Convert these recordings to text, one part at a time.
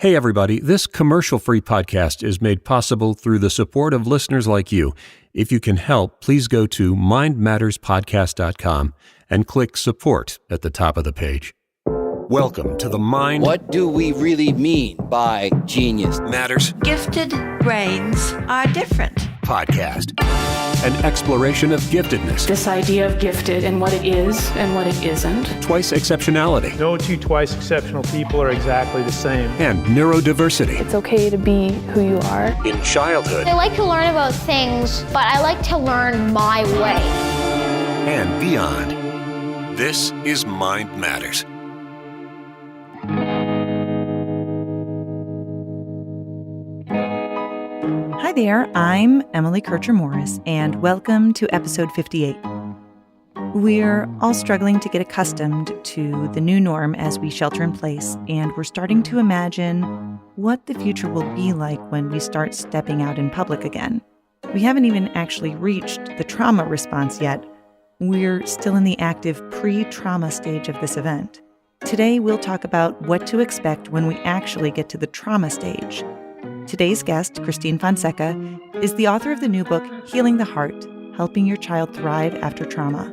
Hey everybody, this commercial-free podcast is made possible through the support of listeners like you. If you can help, please go to mindmatterspodcast.com and click support at the top of the page. Welcome to the Mind... What do we really mean by genius? Matters Gifted brains are different. podcast. An exploration of giftedness. This idea of gifted and what it is and what it isn't. Twice exceptionality. No two twice exceptional people are exactly the same. And neurodiversity. It's okay to be who you are. In childhood. I like to learn about things, but I like to learn my way. And beyond. This is Mind Matters. Hi there, I'm Emily Kircher-Morris, and welcome to episode 58. We're all struggling to get accustomed to the new norm as we shelter in place, and we're starting to imagine what the future will be like when we start stepping out in public again. We haven't even actually reached the trauma response yet. We're still in the active pre-trauma stage of this event. Today, we'll talk about what to expect when we actually get to the trauma stage. Today's guest, Christine Fonseca, is the author of the new book, Healing the Heart, Helping Your Child Thrive After Trauma.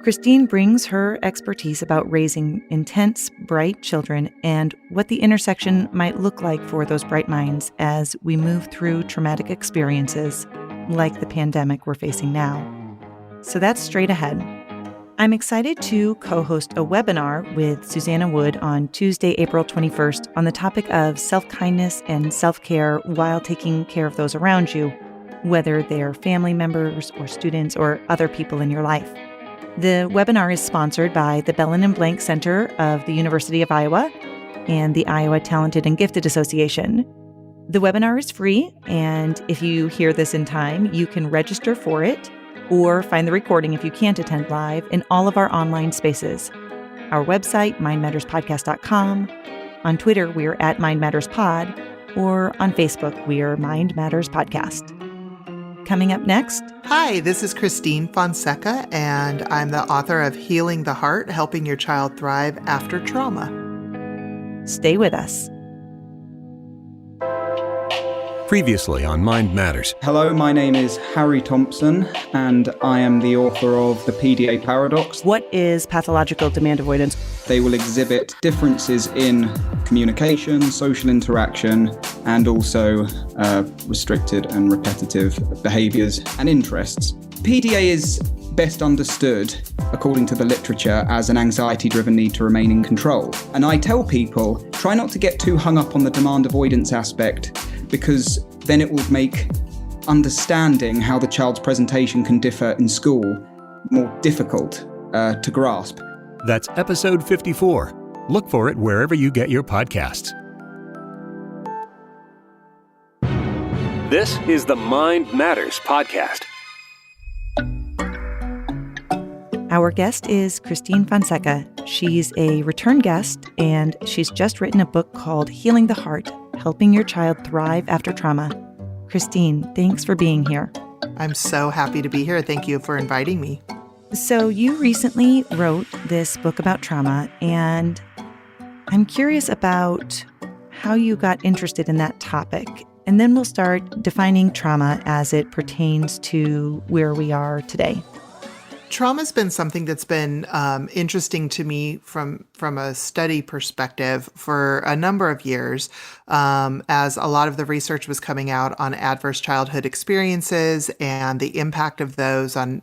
Christine brings her expertise about raising intense, bright children and what the intersection might look like for those bright minds as we move through traumatic experiences like the pandemic we're facing now. So that's straight ahead. I'm excited to co-host a webinar with Susanna Wood on Tuesday, April 21st on the topic of self-kindness and self-care while taking care of those around you, whether they're family members or students or other people in your life. The webinar is sponsored by the Bellin and Blank Center of the University of Iowa and the Iowa Talented and Gifted Association. The webinar is free, and if you hear this in time, you can register for it or find the recording if you can't attend live in all of our online spaces. Our website, mindmatterspodcast.com. On Twitter, we're at mindmatterspod, or on Facebook, we're Mind Matters Podcast. Coming up next. Hi, this is Christine Fonseca, and I'm the author of Healing the Heart, Helping Your Child Thrive After Trauma. Stay with us. Previously on Mind Matters. Hello, my name is Harry Thompson, and I am the author of The PDA Paradox. What is pathological demand avoidance? They will exhibit differences in communication, social interaction, and also restricted and repetitive behaviors and interests. PDA is best understood, according to the literature, as an anxiety-driven need to remain in control. And I tell people, try not to get too hung up on the demand avoidance aspect, because then it will make understanding how the child's presentation can differ in school more difficult to grasp. That's episode 54. Look for it wherever you get your podcasts. This is the Mind Matters Podcast. Our guest is Christine Fonseca. She's a return guest, and she's just written a book called Healing the Heart, Helping Your Child Thrive After Trauma. Christine, thanks for being here. I'm so happy to be here. Thank you for inviting me. So you recently wrote this book about trauma, and I'm curious about how you got interested in that topic. And then we'll start defining trauma as it pertains to where we are today. Trauma's been something that's been interesting to me from a study perspective for a number of years, as a lot of the research was coming out on adverse childhood experiences and the impact of those on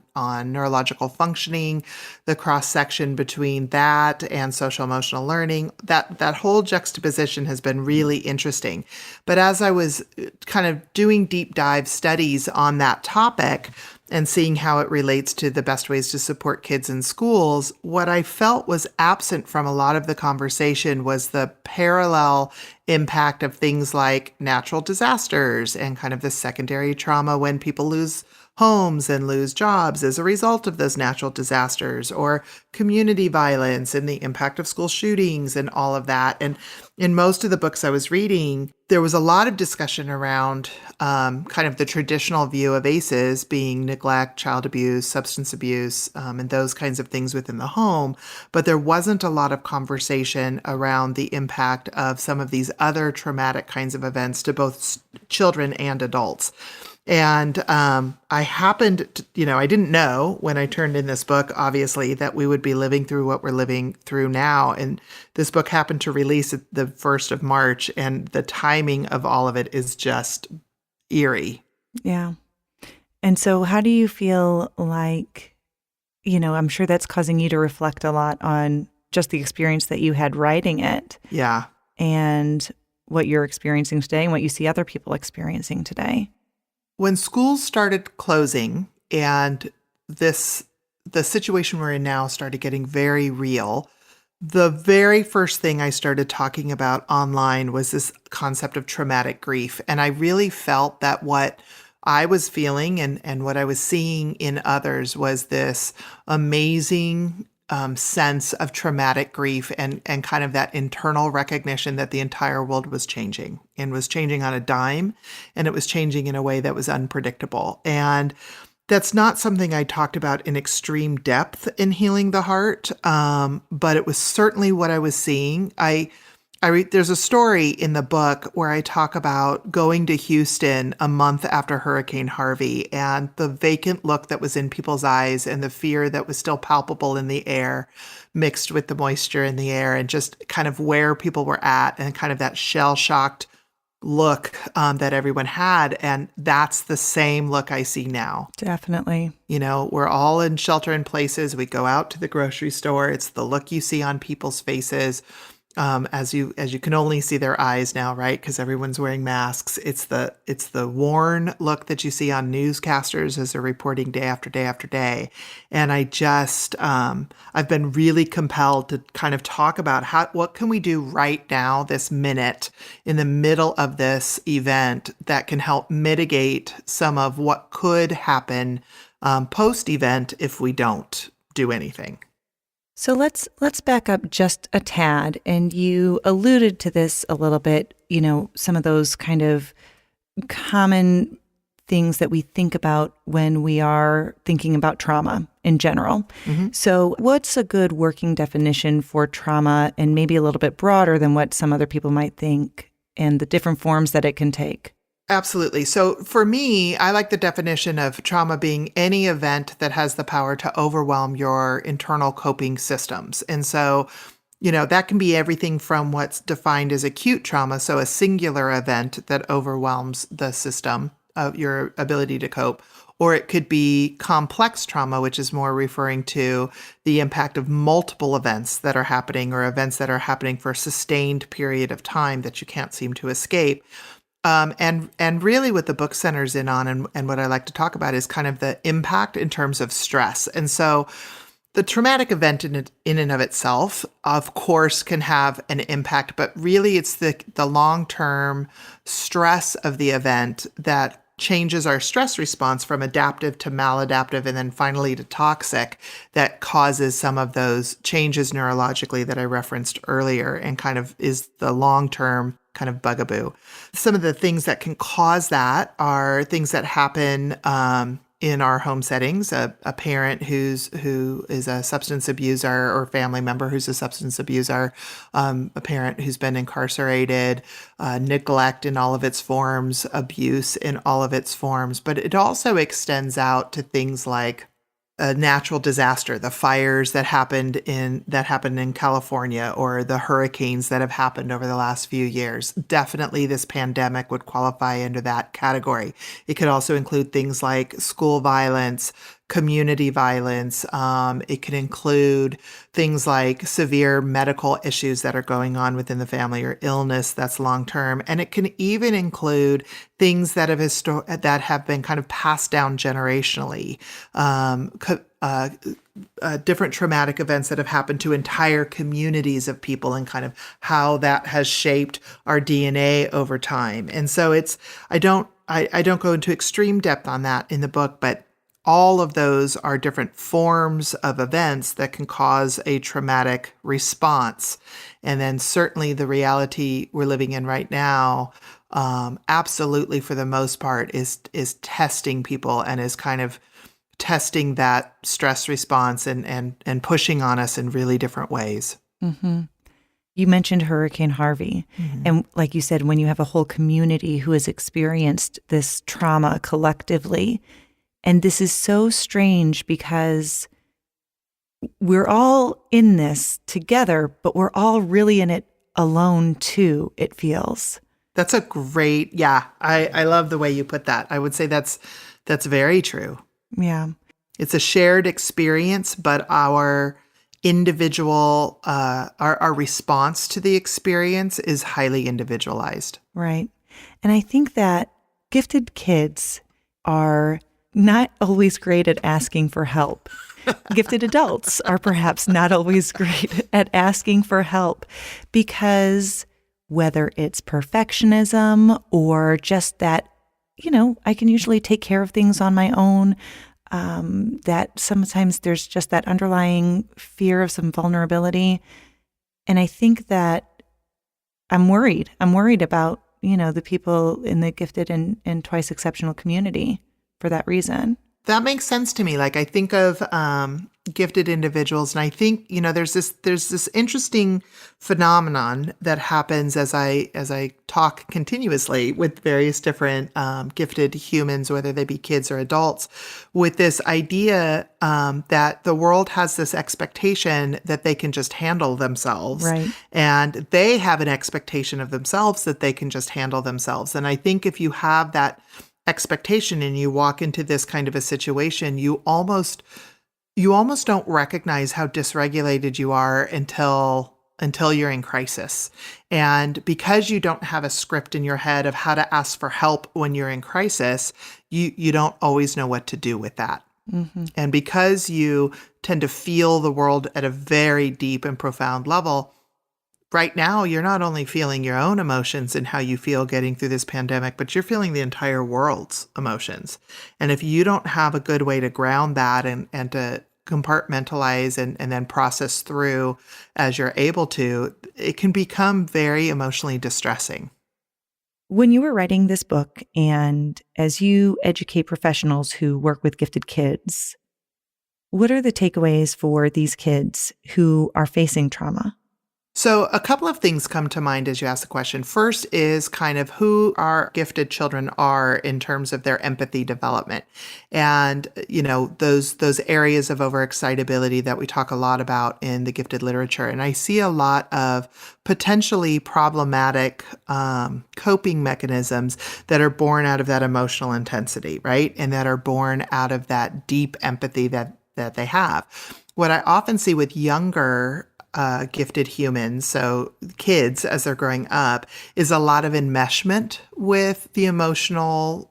neurological functioning, the cross-section between that and social-emotional learning. That whole juxtaposition has been really interesting. But as I was kind of doing deep dive studies on that topic, and seeing how it relates to the best ways to support kids in schools, what I felt was absent from a lot of the conversation was the parallel impact of things like natural disasters and kind of the secondary trauma when people lose homes and lose jobs as a result of those natural disasters, or community violence and the impact of school shootings and all of that. And in most of the books I was reading, there was a lot of discussion around kind of the traditional view of ACEs being neglect, child abuse, substance abuse, and those kinds of things within the home. But there wasn't a lot of conversation around the impact of some of these other traumatic kinds of events to both children and adults. And I happened to, I didn't know when I turned in this book, obviously, that we would be living through what we're living through now. And this book happened to release at the 1st of March, and the timing of all of it is just eerie. Yeah. And so how do you feel like, I'm sure that's causing you to reflect a lot on just the experience that you had writing it. Yeah. And what you're experiencing today and what you see other people experiencing today. When schools started closing and the situation we're in now started getting very real, the very first thing I started talking about online was this concept of traumatic grief. And I really felt that what I was feeling and what I was seeing in others was this amazing sense of traumatic grief and kind of that internal recognition that the entire world was changing and was changing on a dime, and it was changing in a way that was unpredictable. And that's not something I talked about in extreme depth in Healing the Heart, but it was certainly what I was seeing. There's a story in the book where I talk about going to Houston a month after Hurricane Harvey and the vacant look that was in people's eyes and the fear that was still palpable in the air mixed with the moisture in the air, and just kind of where people were at and kind of that shell-shocked look that everyone had. And that's the same look I see now. Definitely. We're all in shelter in places. We go out to the grocery store. It's the look you see on people's faces. As you can only see their eyes now, right? Because everyone's wearing masks. It's the worn look that you see on newscasters as they're reporting day after day after day. And I just, I've been really compelled to kind of talk about what can we do right now, this minute, in the middle of this event that can help mitigate some of what could happen post-event if we don't do anything. So let's back up just a tad. And you alluded to this a little bit, some of those kind of common things that we think about when we are thinking about trauma in general. Mm-hmm. So what's a good working definition for trauma, and maybe a little bit broader than what some other people might think, and the different forms that it can take? Absolutely. So for me, I like the definition of trauma being any event that has the power to overwhelm your internal coping systems. And so, that can be everything from what's defined as acute trauma, so a singular event that overwhelms the system of your ability to cope, or it could be complex trauma, which is more referring to the impact of multiple events that are happening, or events that are happening for a sustained period of time that you can't seem to escape. And really what the book centers in on and what I like to talk about is kind of the impact in terms of stress. And so the traumatic event in and of itself, of course, can have an impact, but really it's the long-term stress of the event that changes our stress response from adaptive to maladaptive and then finally to toxic that causes some of those changes neurologically that I referenced earlier and kind of is the long-term kind of bugaboo. Some of the things that can cause that are things that happen in our home settings. A parent who is a substance abuser, or family member who's a substance abuser, a parent who's been incarcerated, neglect in all of its forms, abuse in all of its forms. But it also extends out to things like a natural disaster, the fires that happened in California, or the hurricanes that have happened over the last few years. Definitely this pandemic would qualify under that category. It could also include things like school violence, community violence. It could include things like severe medical issues that are going on within the family, or illness that's long-term. And it can even include things that have been kind of passed down generationally, different traumatic events that have happened to entire communities of people, and kind of how that has shaped our DNA over time. And so I don't go into extreme depth on that in the book, but all of those are different forms of events that can cause a traumatic response. And then certainly the reality we're living in right now, absolutely for the most part is testing people and is kind of testing that stress response and pushing on us in really different ways. Mm-hmm. You mentioned Hurricane Harvey. And like you said, when you have a whole community who has experienced this trauma collectively, and this is so strange because we're all in this together, but we're all really in it alone too, it feels. That's a great, I love the way you put that. I would say that's very true. Yeah. It's a shared experience, but our individual, our response to the experience is highly individualized. Right. And I think that gifted kids are not always great at asking for help. Gifted adults are perhaps not always great at asking for help because whether it's perfectionism or just that, I can usually take care of things on my own, that sometimes there's just that underlying fear of some vulnerability. And I think that I'm worried. I'm worried about, the people in the gifted and twice exceptional community for that reason. That makes sense to me. Like I think of gifted individuals, and I think there's this interesting phenomenon that happens as I talk continuously with various different gifted humans, whether they be kids or adults, with this idea that the world has this expectation that they can just handle themselves, right? And they have an expectation of themselves that they can just handle themselves. And I think if you have that expectation and you walk into this kind of a situation, you almost don't recognize how dysregulated you are until you're in crisis. And because you don't have a script in your head of how to ask for help when you're in crisis, you don't always know what to do with that. Mm-hmm. And because you tend to feel the world at a very deep and profound level, right now, you're not only feeling your own emotions and how you feel getting through this pandemic, but you're feeling the entire world's emotions. And if you don't have a good way to ground that and to compartmentalize and then process through as you're able to, it can become very emotionally distressing. When you were writing this book and as you educate professionals who work with gifted kids, what are the takeaways for these kids who are facing trauma? So a couple of things come to mind as you ask the question. First is kind of who our gifted children are in terms of their empathy development. And, those areas of overexcitability that we talk a lot about in the gifted literature. And I see a lot of potentially problematic coping mechanisms that are born out of that emotional intensity, right? And that are born out of that deep empathy that they have. What I often see with younger gifted humans, so kids as they're growing up, is a lot of enmeshment with the emotional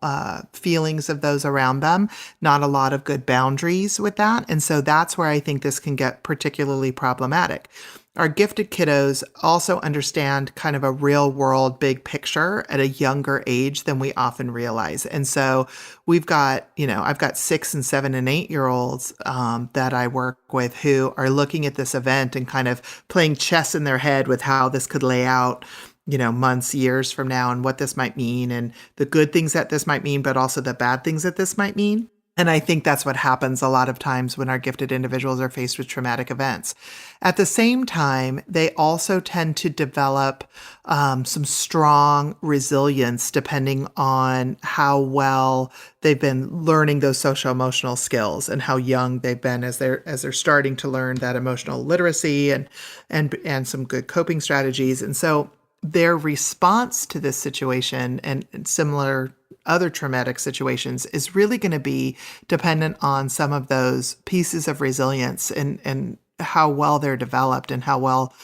feelings of those around them, not a lot of good boundaries with that. And so that's where I think this can get particularly problematic. Our gifted kiddos also understand kind of a real world big picture at a younger age than we often realize. And so we've got, I've got 6 and 7 and 8-year-olds that I work with who are looking at this event and kind of playing chess in their head with how this could lay out, months, years from now and what this might mean and the good things that this might mean, but also the bad things that this might mean. And I think that's what happens a lot of times when our gifted individuals are faced with traumatic events. At the same time, they also tend to develop some strong resilience depending on how well they've been learning those social emotional skills and how young they've been as they're starting to learn that emotional literacy and some good coping strategies. And so their response to this situation and similar other traumatic situations is really going to be dependent on some of those pieces of resilience and how well they're developed and how well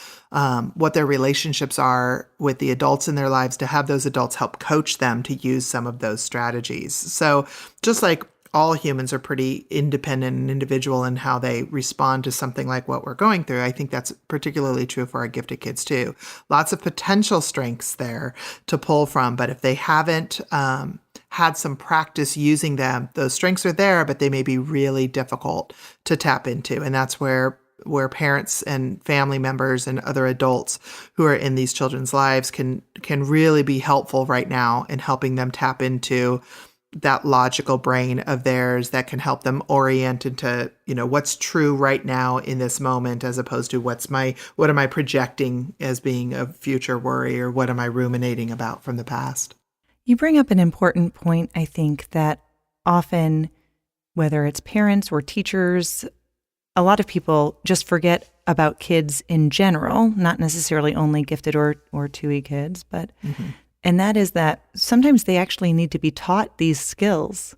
what their relationships are with the adults in their lives to have those adults help coach them to use some of those strategies. So just like all humans are pretty independent and individual in how they respond to something like what we're going through. I think that's particularly true for our gifted kids too. Lots of potential strengths there to pull from, but if they haven't had some practice using them, those strengths are there, but they may be really difficult to tap into. And that's where parents and family members and other adults who are in these children's lives can really be helpful right now in helping them tap into that logical brain of theirs that can help them orient into, what's true right now in this moment, as opposed to what am I projecting as being a future worry, or what am I ruminating about from the past? You bring up an important point, I think, that often, whether it's parents or teachers, a lot of people just forget about kids in general, not necessarily only gifted or 2E kids, but and that is that sometimes they actually need to be taught these skills.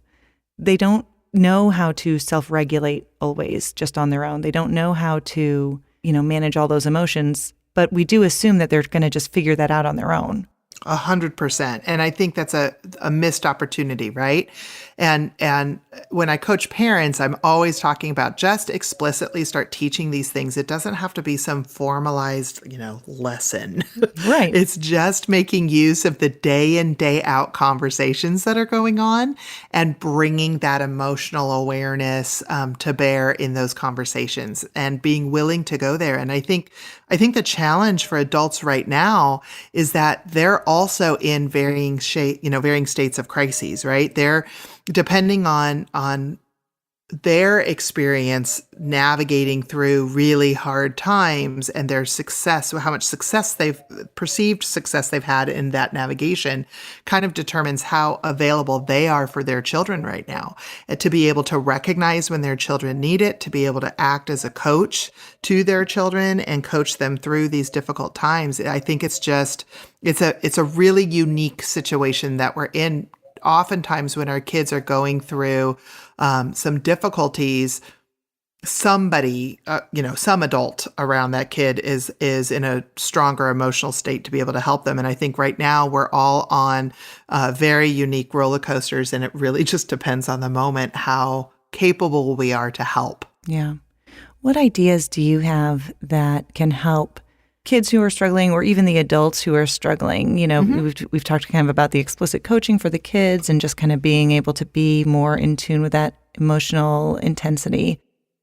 They don't know how to self-regulate always just on their own. They don't know how to, manage all those emotions, but we do assume that they're going to just figure that out on their own. 100%. And I think that's a missed opportunity, right? And when I coach parents, I'm always talking about just explicitly start teaching these things. It doesn't have to be some formalized, lesson. Right. It's just making use of the day in, day out conversations that are going on and bringing that emotional awareness to bear in those conversations and being willing to go there. And I think the challenge for adults right now is that they're also in varying states of crises, right? They're depending on their experience navigating through really hard times and their success, how much perceived success they've had in that navigation kind of determines how available they are for their children right now. And to be able to recognize when their children need it, to be able to act as a coach to their children and coach them through these difficult times. I think it's a really unique situation that we're in. Oftentimes when our kids are going through some difficulties, somebody, some adult around that kid is in a stronger emotional state to be able to help them. And I think right now we're all on very unique roller coasters, and it really just depends on the moment how capable we are to help. Yeah. What ideas do you have that can help kids who are struggling, or even the adults who are struggling? We've talked kind of about the explicit coaching for the kids and just kind of being able to be more in tune with that emotional intensity.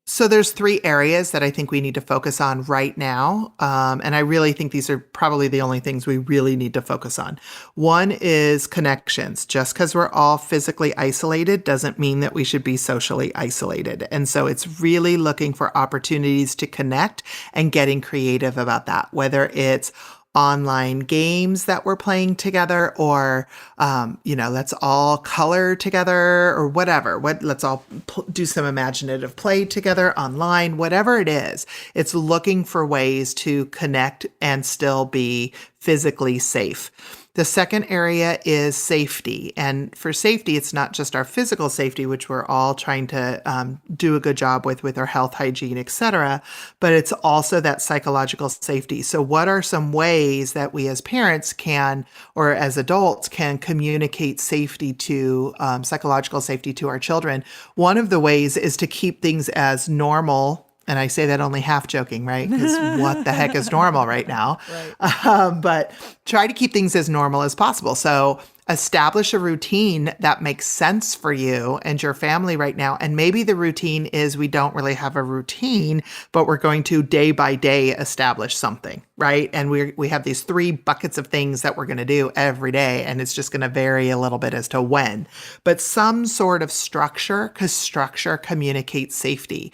So there's 3 areas that I think we need to focus on right now. And I really think these are probably the only things we really need to focus on. One is connections. Just because we're all physically isolated doesn't mean that we should be socially isolated. And so it's really looking for opportunities to connect and getting creative about that, whether it's online games that we're playing together, or, let's all color together, or whatever. Let's all do some imaginative play together online, whatever it is. It's looking for ways to connect and still be physically safe. The second area is safety. And for safety, it's not just our physical safety, which we're all trying to do a good job with our health, hygiene, et cetera, but it's also that psychological safety. So what are some ways that we as parents can, or as adults can, communicate safety to, psychological safety to our children? One of the ways is to keep things as normal. And I say that only half joking, right? Because what the heck is normal right now? Right. But try to keep things as normal as possible. So establish a routine that makes sense for you and your family right now. And maybe the routine is we don't really have a routine, but we're going to day by day establish something, right? And we have these 3 buckets of things that we're going to do every day. And it's just going to vary a little bit as to when. But some sort of structure, because structure communicates safety.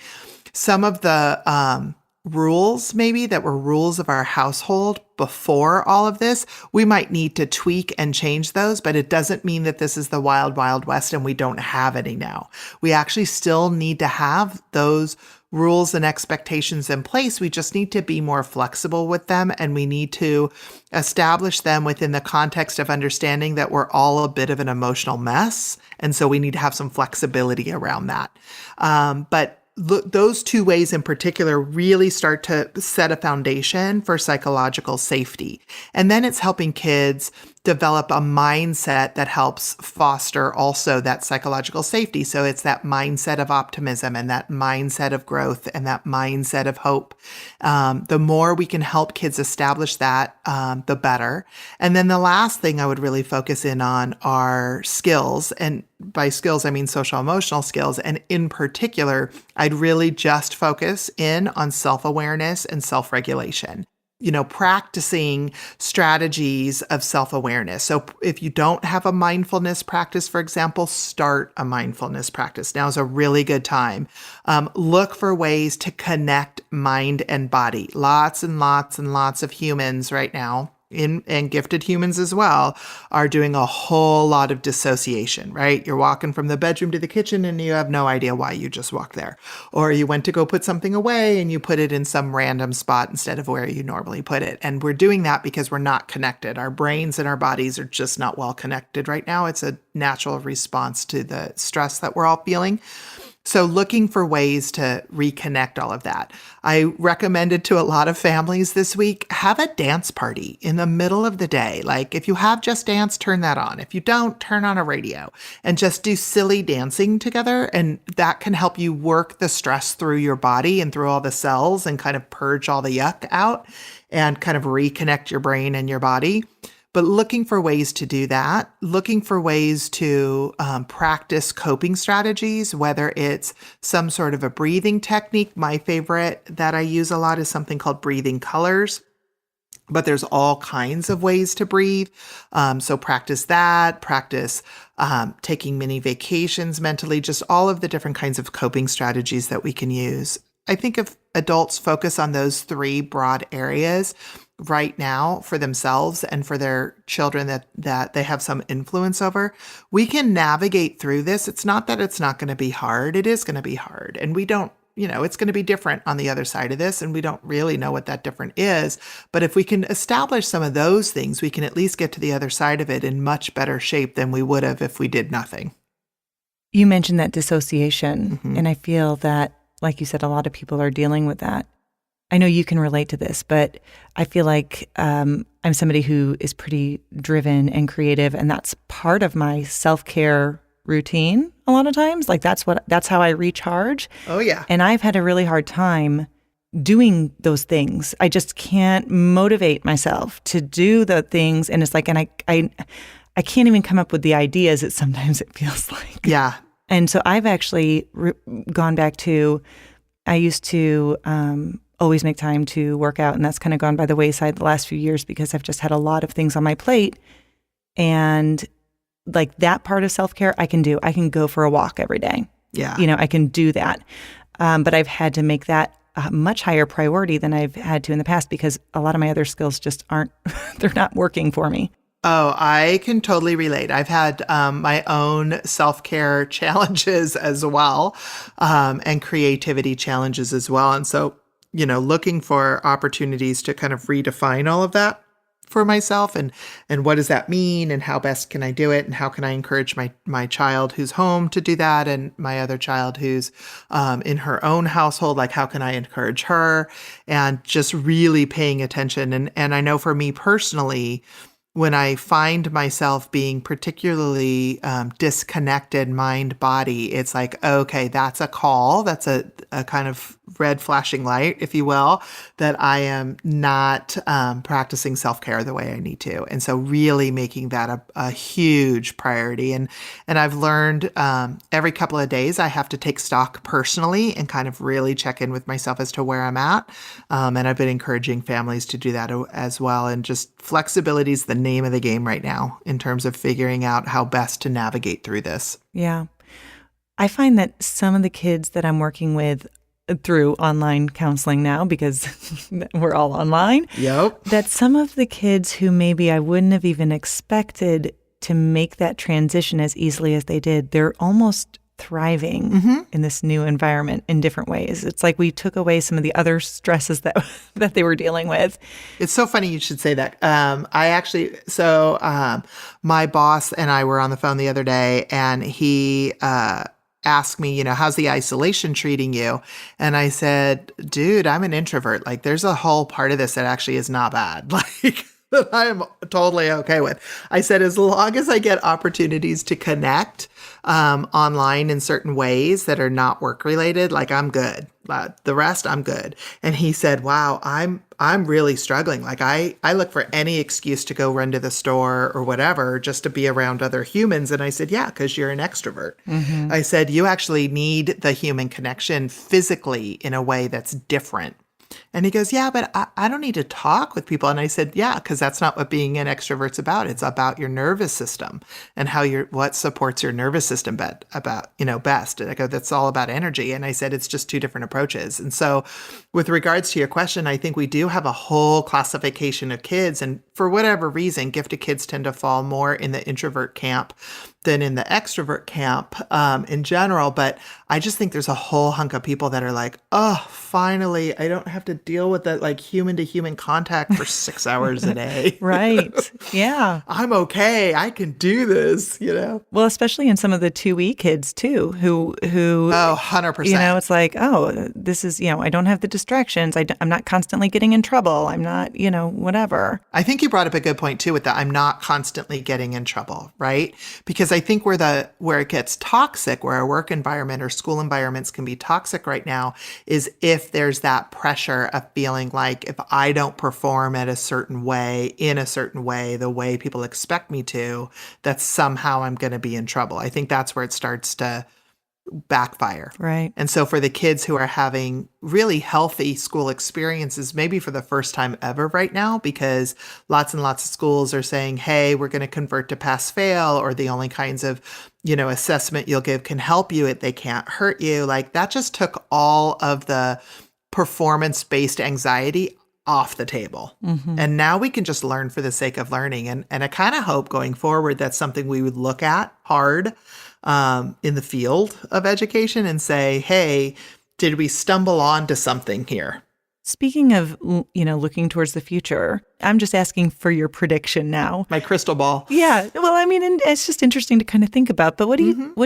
Some of the rules maybe that were rules of our household before all of this, we might need to tweak and change those, but it doesn't mean that this is the wild, wild west and we don't have any now. We actually still need to have those rules and expectations in place. We just need to be more flexible with them, and we need to establish them within the context of understanding that we're all a bit of an emotional mess. And so we need to have some flexibility around that. But those 2 ways in particular really start to set a foundation for psychological safety. And then it's helping kids develop a mindset that helps foster also that psychological safety. So it's that mindset of optimism and that mindset of growth and that mindset of hope. The more we can help kids establish that, the better. And then the last thing I would really focus in on are skills. And by skills, I mean social emotional skills. And in particular, I'd really just focus in on self-awareness and self-regulation. Practicing strategies of self-awareness. So if you don't have a mindfulness practice, for example, start a mindfulness practice. Now is a really good time. Look for ways to connect mind and body. Lots and lots and lots of humans right now, and gifted humans as well, are doing a whole lot of dissociation, right? You're walking from the bedroom to the kitchen and you have no idea why you just walked there. Or you went to go put something away and you put it in some random spot instead of where you normally put it. And we're doing that because we're not connected. Our brains and our bodies are just not well connected right now. It's a natural response to the stress that we're all feeling. So looking for ways to reconnect all of that. I recommended to a lot of families this week, have a dance party in the middle of the day. Like if you have Just Dance, turn that on. If you don't, turn on a radio and just do silly dancing together. And that can help you work the stress through your body and through all the cells and kind of purge all the yuck out and kind of reconnect your brain and your body. But looking for ways to do that, looking for ways to practice coping strategies, whether it's some sort of a breathing technique. My favorite that I use a lot is something called breathing colors. But there's all kinds of ways to breathe. So practice that, practice taking mini vacations mentally, just all of the different kinds of coping strategies that we can use. I think if adults focus on those three broad areas right now for themselves and for their children that they have some influence over, we can navigate through this. It's not that it's not going to be hard. It is going to be hard. And we don't, it's going to be different on the other side of this. And we don't really know what that different is. But if we can establish some of those things, we can at least get to the other side of it in much better shape than we would have if we did nothing. You mentioned that dissociation. And I feel that, like you said, a lot of people are dealing with that. I know you can relate to this, but I feel like I'm somebody who is pretty driven and creative, and that's part of my self-care routine a lot of times. Like that's how I recharge. Oh yeah. And I've had a really hard time doing those things. I just can't motivate myself to do the things, and it's like, and I can't even come up with the ideas. Sometimes it feels like. Yeah. And so I've actually gone back to, I used to always make time to work out, and that's kind of gone by the wayside the last few years because I've just had a lot of things on my plate. And like that part of self-care I can do. I can go for a walk every day. Yeah. I can do that. But I've had to make that a much higher priority than I've had to in the past because a lot of my other skills just aren't, they're not working for me. Oh, I can totally relate. I've had my own self-care challenges as well, and creativity challenges as well. And so, looking for opportunities to kind of redefine all of that for myself and what does that mean and how best can I do it and how can I encourage my child who's home to do that and my other child who's in her own household, like how can I encourage her, and just really paying attention. And I know for me personally, when I find myself being particularly disconnected mind body, it's like, okay, that's a call. That's a kind of red flashing light, if you will, that I am not practicing self-care the way I need to. And so really making that a huge priority. And I've learned every couple of days I have to take stock personally and kind of really check in with myself as to where I'm at. And I've been encouraging families to do that as well. And just flexibility is the name of the game right now in terms of figuring out how best to navigate through this. Yeah. I find that some of the kids that I'm working with through online counseling now, because we're all online, that some of the kids who maybe I wouldn't have even expected to make that transition as easily as they did, they're almost thriving in this new environment in different ways. It's like we took away some of the other stresses that they were dealing with. It's so funny you should say that. My boss and I were on the phone the other day, and he asked me, how's the isolation treating you? And I said, dude, I'm an introvert. Like there's a whole part of this that actually is not bad. Like that I am totally okay with. I said, as long as I get opportunities to connect online in certain ways that are not work related, like I'm good. The rest, I'm good. And he said, wow, I'm really struggling. Like I look for any excuse to go run to the store or whatever just to be around other humans. And I said, yeah, because you're an extrovert. Mm-hmm. I said, you actually need the human connection physically in a way that's different. And he goes, yeah, but I don't need to talk with people. And I said, yeah, because that's not what being an extrovert's about. It's about your nervous system and what supports your nervous system best. And I go, that's all about energy. And I said, it's just two different approaches. And so with regards to your question, I think we do have a whole classification of kids. And for whatever reason, gifted kids tend to fall more in the introvert camp than in the extrovert camp in general. But I just think there's a whole hunk of people that are like, oh, finally, I don't have to deal with that like human to human contact for 6 hours a day. Right. Yeah. I'm okay. I can do this, Well, especially in some of the 2E kids too, who oh, 100%. It's like, oh, this is, I don't have the distractions. I'm not constantly getting in trouble. I'm not, whatever. I think you brought up a good point too with that. I'm not constantly getting in trouble, right? Because I think where it gets toxic, where our work environment or school environments can be toxic right now, is if there's that pressure of feeling like if I don't perform in a certain way, the way people expect me to, that somehow I'm going to be in trouble. I think that's where it starts to backfire. Right. And so for the kids who are having really healthy school experiences, maybe for the first time ever right now, because lots and lots of schools are saying, hey, we're going to convert to pass fail, or the only kinds of, assessment you'll give can help you, they can't hurt you. Like that just took all of the performance-based anxiety off the table. Mm-hmm. And now we can just learn for the sake of learning. And I kind of hope going forward, that's something we would look at hard in the field of education and say, hey, did we stumble onto something here? Speaking of, looking towards the future, I'm just asking for your prediction now. My crystal ball. Yeah. Well, I mean, and it's just interesting to kind of think about, but what do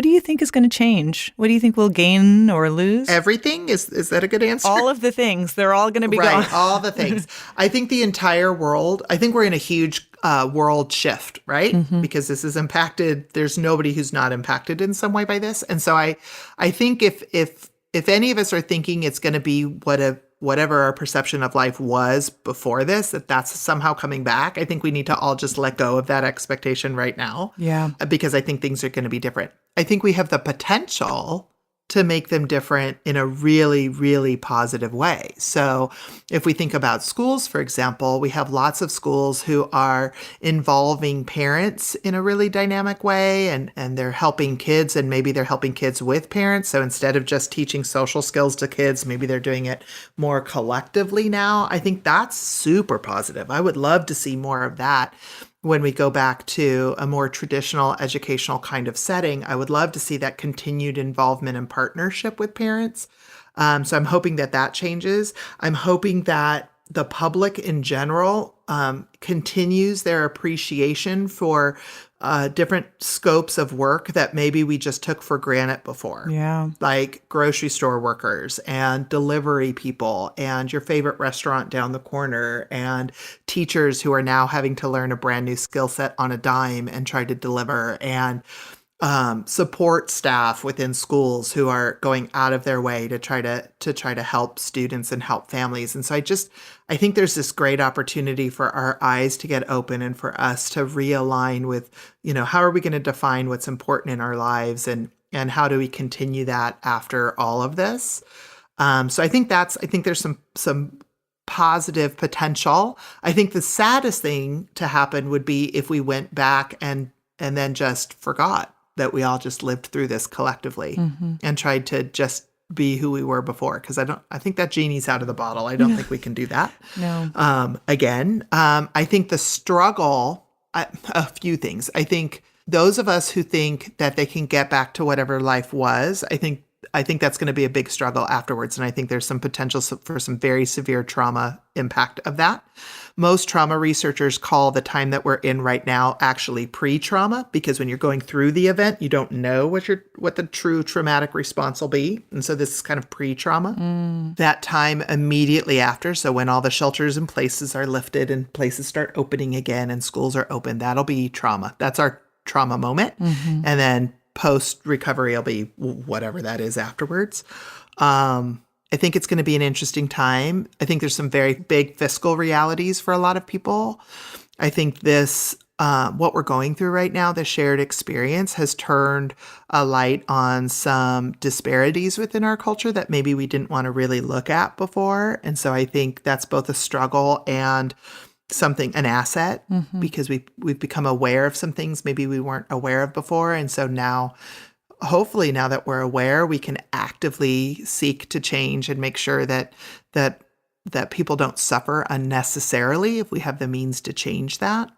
you think is going to change? What do you think we'll gain or lose? Everything? Is that a good answer? All of the things. They're all going to be gone. Right. All the things. I think the entire world, I think we're in a huge world shift, right? Mm-hmm. Because this is impacted. There's nobody who's not impacted in some way by this. And so I think if any of us are thinking it's going to be whatever our perception of life was before this, that's somehow coming back, I think we need to all just let go of that expectation right now. Yeah. Because I think things are going to be different. I think we have the potential to make them different in a really, really positive way. So if we think about schools, for example, we have lots of schools who are involving parents in a really dynamic way, and they're helping kids, and maybe they're helping kids with parents. So instead of just teaching social skills to kids, maybe they're doing it more collectively now. I think that's super positive. I would love to see more of that. When we go back to a more traditional educational kind of setting, I would love to see that continued involvement and partnership with parents. So I'm hoping that changes. I'm hoping that the public in general continues their appreciation for different scopes of work that maybe we just took for granted before. Yeah. Like grocery store workers and delivery people and your favorite restaurant down the corner and teachers who are now having to learn a brand new skill set on a dime and try to deliver, and support staff within schools who are going out of their way to try to help students and help families. And so I think there's this great opportunity for our eyes to get open and for us to realign with, how are we going to define what's important in our lives, and how do we continue that after all of this? So I think there's some positive potential. I think the saddest thing to happen would be if we went back and then just forgot that we all just lived through this collectively and tried to just be who we were before. Because I think that genie's out of the bottle. I don't think we can do that. No. Again, I think the struggle, a few things. I think those of us who think that they can get back to whatever life was, I think that's going to be a big struggle afterwards. And I think there's some potential for some very severe trauma impact of that. Most trauma researchers call the time that we're in right now actually pre-trauma, because when you're going through the event, you don't know what the true traumatic response will be. And so this is kind of pre-trauma. That time immediately after, so when all the shelters and places are lifted and places start opening again and schools are open, that'll be trauma. That's our trauma moment. And then post-recovery will be whatever that is afterwards. I think it's going to be an interesting time. I think there's some very big fiscal realities for a lot of people. I think this, what we're going through right now, the shared experience, has turned a light on some disparities within our culture that maybe we didn't want to really look at before. And so I think that's both a struggle and an asset, because we've become aware of some things maybe we weren't aware of before. And so now, hopefully now that we're aware, we can actively seek to change and make sure that people don't suffer unnecessarily if we have the means to change that.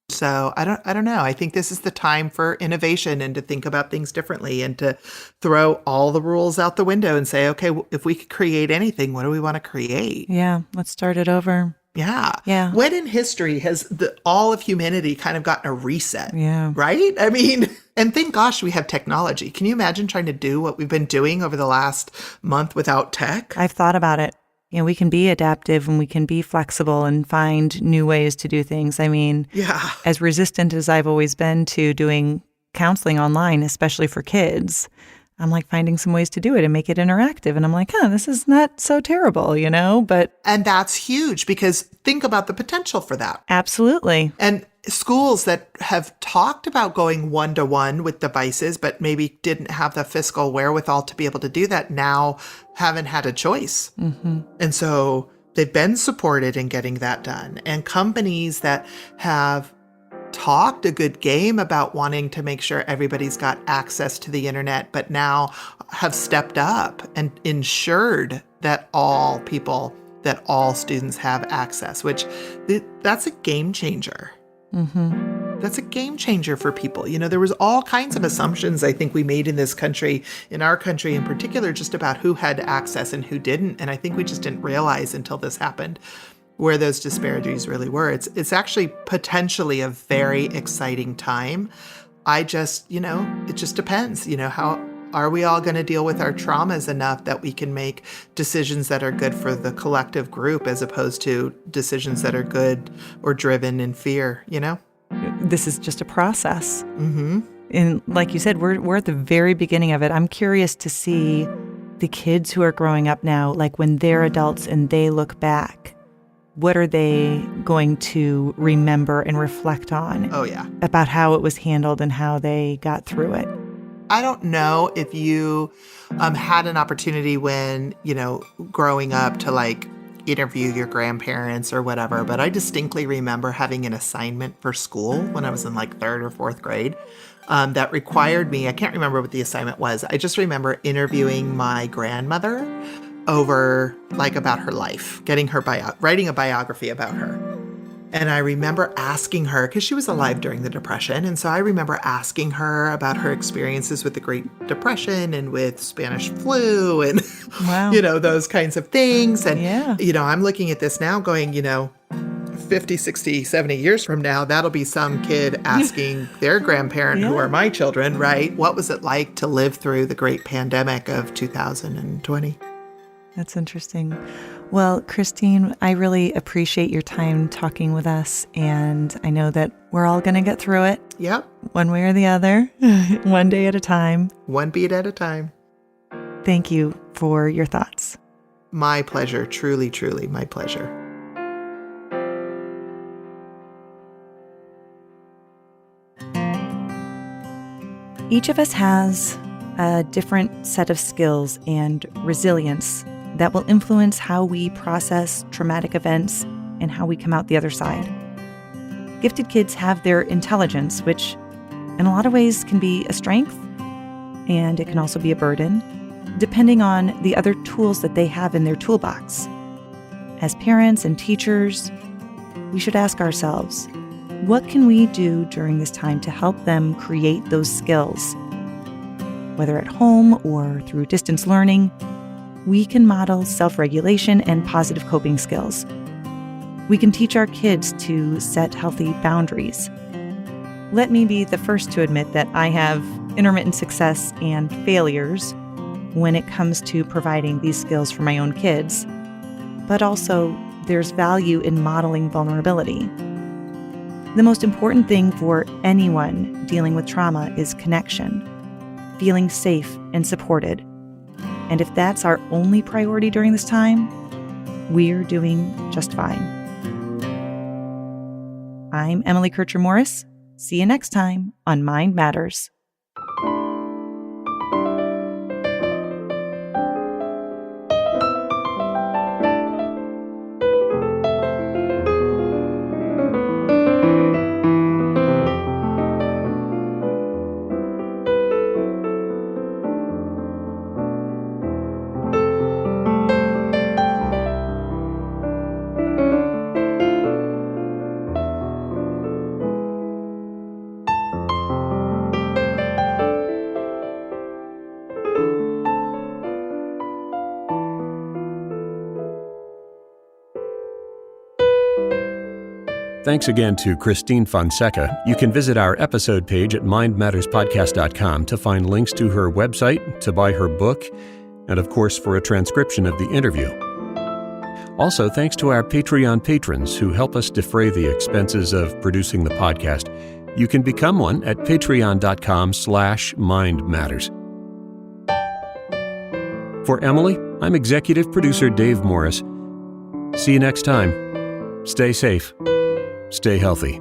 So I don't know. I think this is the time for innovation and to think about things differently and to throw all the rules out the window and say, okay, if we could create anything, what do we want to create? Yeah, let's start it over. Yeah. When in history has all of humanity kind of gotten a reset? Yeah. Right? I mean, and thank gosh we have technology. Can you imagine trying to do what we've been doing over the last month without tech? I've thought about it. We can be adaptive and we can be flexible and find new ways to do things. I mean, as resistant as I've always been to doing counseling online, especially for kids, I'm like finding some ways to do it and make it interactive. And I'm like, this is not so terrible, And that's huge, because think about the potential for that. Absolutely. And schools that have talked about going one-to-one with devices, but maybe didn't have the fiscal wherewithal to be able to do that, now haven't had a choice. And so they've been supported in getting that done. And companies that have talked a good game about wanting to make sure everybody's got access to the internet, but now have stepped up and ensured that all students have access, which that's a game changer. That's a game changer for people. There was all kinds of assumptions I think we made in this country, in our country in particular, just about who had access and who didn't. And I think we just didn't realize until this happened where those disparities really were. It's actually potentially a very exciting time. It just depends, how are we all going to deal with our traumas enough that we can make decisions that are good for the collective group as opposed to decisions that are good or driven in fear, This is just a process. And like you said, we're at the very beginning of it. I'm curious to see the kids who are growing up now, like when they're adults and they look back, what are they going to remember and reflect on? Oh, yeah. About how it was handled and how they got through it. I don't know if you had an opportunity when, growing up to interview your grandparents or whatever, but I distinctly remember having an assignment for school when I was in 3rd or 4th grade that required me, I can't remember what the assignment was. I just remember interviewing my grandmother over about her life, writing a biography about her. And I remember asking her, because she was alive during the Depression, and so I remember asking her about her experiences with the Great Depression and with Spanish flu and, those kinds of things. And, I'm looking at this now going, 50, 60, 70 years from now, that'll be some kid asking their grandparent, who are my children, right? What was it like to live through the great pandemic of 2020? That's interesting. Well, Christine, I really appreciate your time talking with us, and I know that we're all going to get through it. Yep. One way or the other, one day at a time. One beat at a time. Thank you for your thoughts. My pleasure. Truly, truly my pleasure. Each of us has a different set of skills and resilience that will influence how we process traumatic events and how we come out the other side. Gifted kids have their intelligence, which in a lot of ways can be a strength, and it can also be a burden, depending on the other tools that they have in their toolbox. As parents and teachers, we should ask ourselves, what can we do during this time to help them create those skills? whether at home or through distance learning, we can model self-regulation and positive coping skills. We can teach our kids to set healthy boundaries. Let me be the first to admit that I have intermittent success and failures when it comes to providing these skills for my own kids, but also there's value in modeling vulnerability. The most important thing for anyone dealing with trauma is connection, feeling safe and supported. And if that's our only priority during this time, we're doing just fine. I'm Emily Kircher Morris. See you next time on Mind Matters. Thanks again to Christine Fonseca. You can visit our episode page at mindmatterspodcast.com to find links to her website, to buy her book, and of course for a transcription of the interview. Also, thanks to our Patreon patrons who help us defray the expenses of producing the podcast. You can become one at patreon.com/mindmatters. For Emily, I'm executive producer Dave Morris. See you next time. Stay safe. Stay healthy.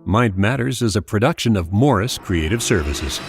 Mind Matters is a production of Morris Creative Services.